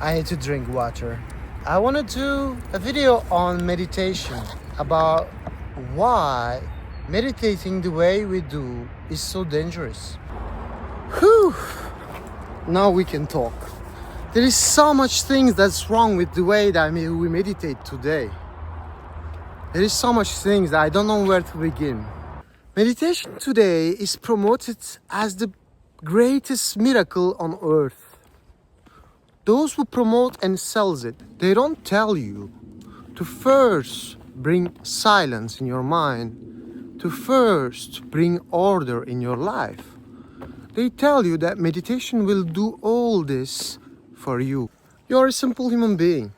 I need to drink water. I want to do a video on meditation, about why meditating the way we do is so dangerous. Whew! Now we can talk. There is so much things that's wrong with the way that we meditate today. There is so much things that I don't know where to begin. Meditation today is promoted as the greatest miracle on earth. Those who promote and sells it, they don't tell you to first bring silence in your mind, to first bring order in your life. They tell you that meditation will do all this for you. You're a simple human being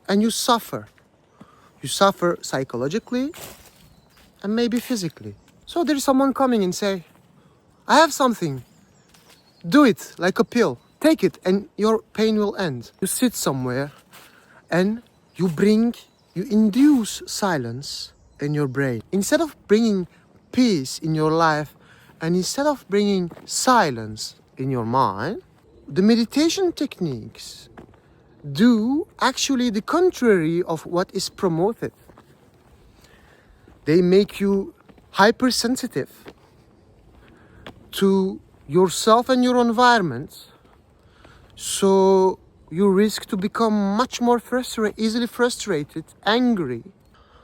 and you suffer. You suffer psychologically and maybe physically. So there is someone coming and say, I have something. Do it like a pill. Take it and your pain will end. You sit somewhere and you induce silence in your brain. Instead of bringing peace in your life and instead of bringing silence in your mind, the meditation techniques do actually the contrary of what is promoted. They make you hypersensitive to yourself and your environment. So you risk to become much more easily frustrated, angry,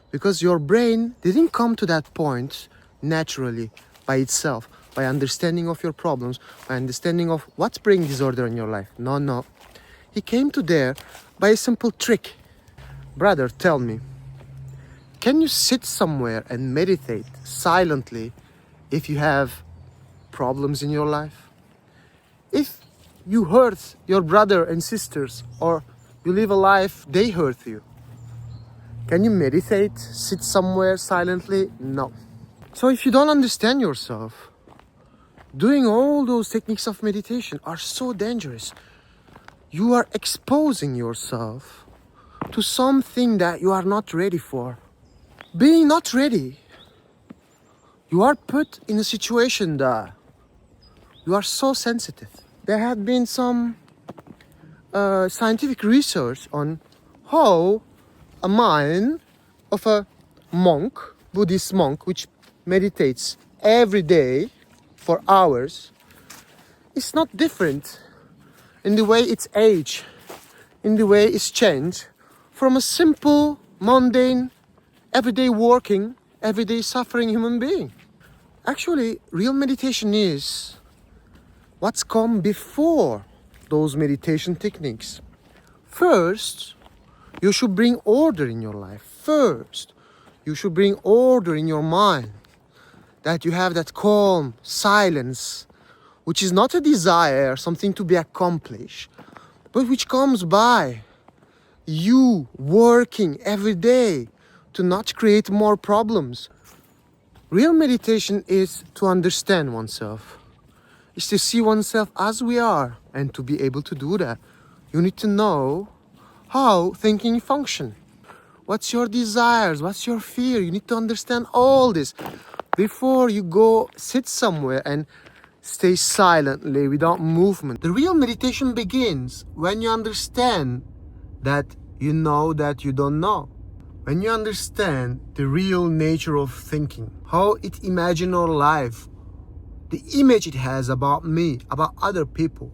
because your brain didn't come to that point naturally by itself, by understanding of your problems, by understanding of what's bringing disorder in your life. No. He came to there by a simple trick. Brother, tell me, can you sit somewhere and meditate silently if you have problems in your life? If you hurt your brother and sisters, or you live a life they hurt you, can you meditate, sit somewhere silently? No. So if you don't understand yourself, doing all those techniques of meditation are so dangerous. You are exposing yourself to something that you are not ready for. Being not ready, you are put in a situation that you are so sensitive. There had been some scientific research on how a mind of a monk, Buddhist monk, which meditates every day for hours, is not different in the way it's aged, in the way it's changed from a simple, mundane, everyday working, everyday suffering human being. Actually, real meditation is what's come before those meditation techniques. First, you should bring order in your life. First, you should bring order in your mind. That you have that calm, silence, which is not a desire, something to be accomplished, but which comes by you working every day to not create more problems. Real meditation is to understand oneself. Is to see oneself as we are, and to be able to do that, you need to know how thinking function. What's your desires? What's your fear? You need to understand all this before you go sit somewhere and stay silently without movement. The real meditation begins when you understand that you know that you don't know. When you understand the real nature of thinking, how it imagines our life, the image it has about me, about other people.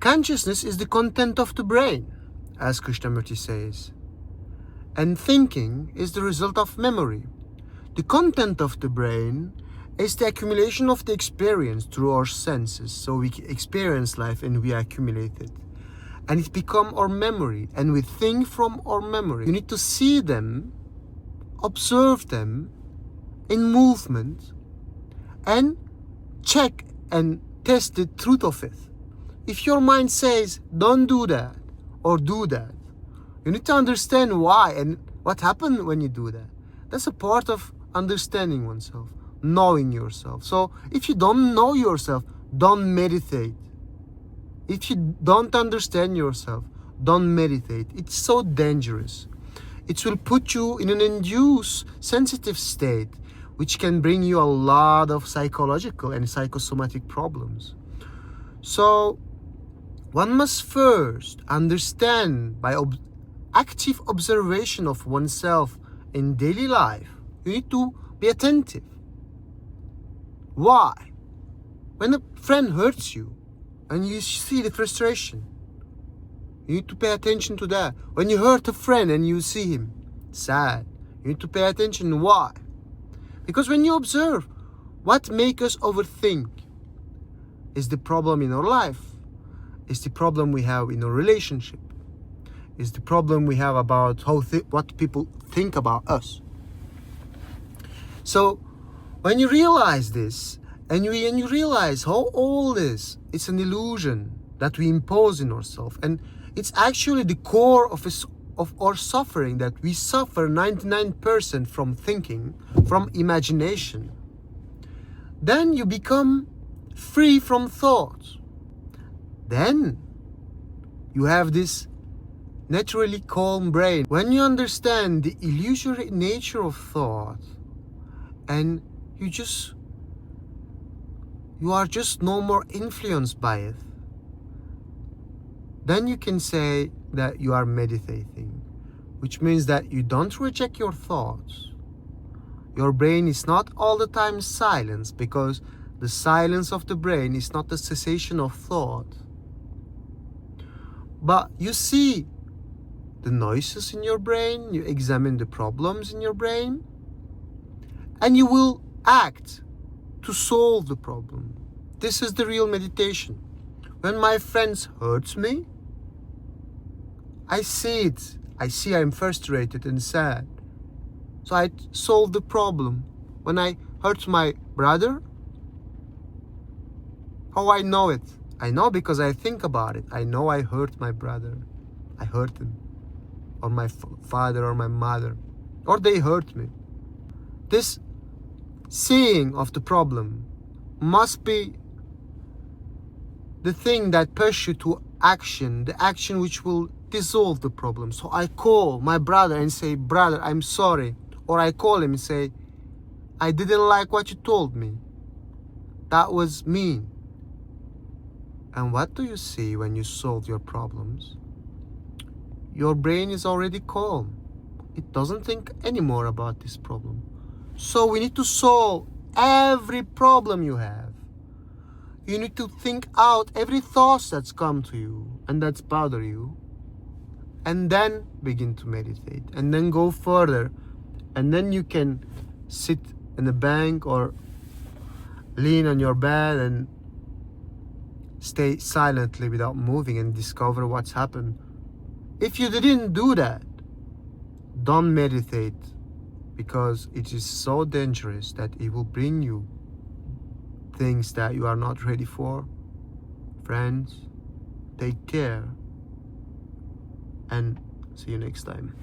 Consciousness is the content of the brain, as Krishnamurti says. And thinking is the result of memory. The content of the brain is the accumulation of the experience through our senses. So we experience life and we accumulate it. And it becomes our memory. And we think from our memory. You need to see them, observe them in movement, and check and test the truth of it. If your mind says, don't do that or do that, you need to understand why and what happened when you do that. That's a part of understanding oneself, knowing yourself. So if you don't know yourself, don't meditate. If you don't understand yourself, don't meditate. It's so dangerous. It will put you in an induced sensitive state, which can bring you a lot of psychological and psychosomatic problems. So One must first understand by active observation of oneself in daily life. You need to be attentive. Why? When a friend hurts you and you see the frustration, you need to pay attention to that. When you hurt a friend and you see him sad, you need to pay attention. Why? Because when you observe what makes us overthink is the problem in our life, is the problem we have in our relationship, is the problem we have about what people think about us. So when you realize this, and you realize how all this, it's an illusion that we impose in ourselves, and it's actually the core of our suffering, that we suffer 99% from thinking, from imagination. Then you become free from thought. Then you have this naturally calm brain. When you understand the illusory nature of thought, and you are just no more influenced by it, then you can say that you are meditating, which means that you don't reject your thoughts. Your brain is not all the time silence, because the silence of the brain is not the cessation of thought. But you see the noises in your brain, you examine the problems in your brain, and you will act to solve the problem. This is the real meditation. When my friends hurts me, I see it. I see I'm frustrated and sad. So I solve the problem. When I hurt my brother, how I know it? I know because I think about it. I know I hurt my brother. I hurt him. Or my father or my mother. Or they hurt me. This seeing of the problem must be the thing that pushes you to action, the action which will dissolve the problem. So I call my brother and say, brother, I'm sorry. Or I call him and say, I didn't like what you told me. That was mean. And what do you see when you solve your problems? Your brain is already calm. It doesn't think anymore about this problem. So we need to solve every problem you have. You need to think out every thought that's come to you and that's bother you. And then begin to meditate. And then go further. And then you can sit in a bank or lean on your bed and stay silently without moving and discover what's happened. If you didn't do that, don't meditate, because it is so dangerous that it will bring you things that you are not ready for. Friends, take care and see you next time.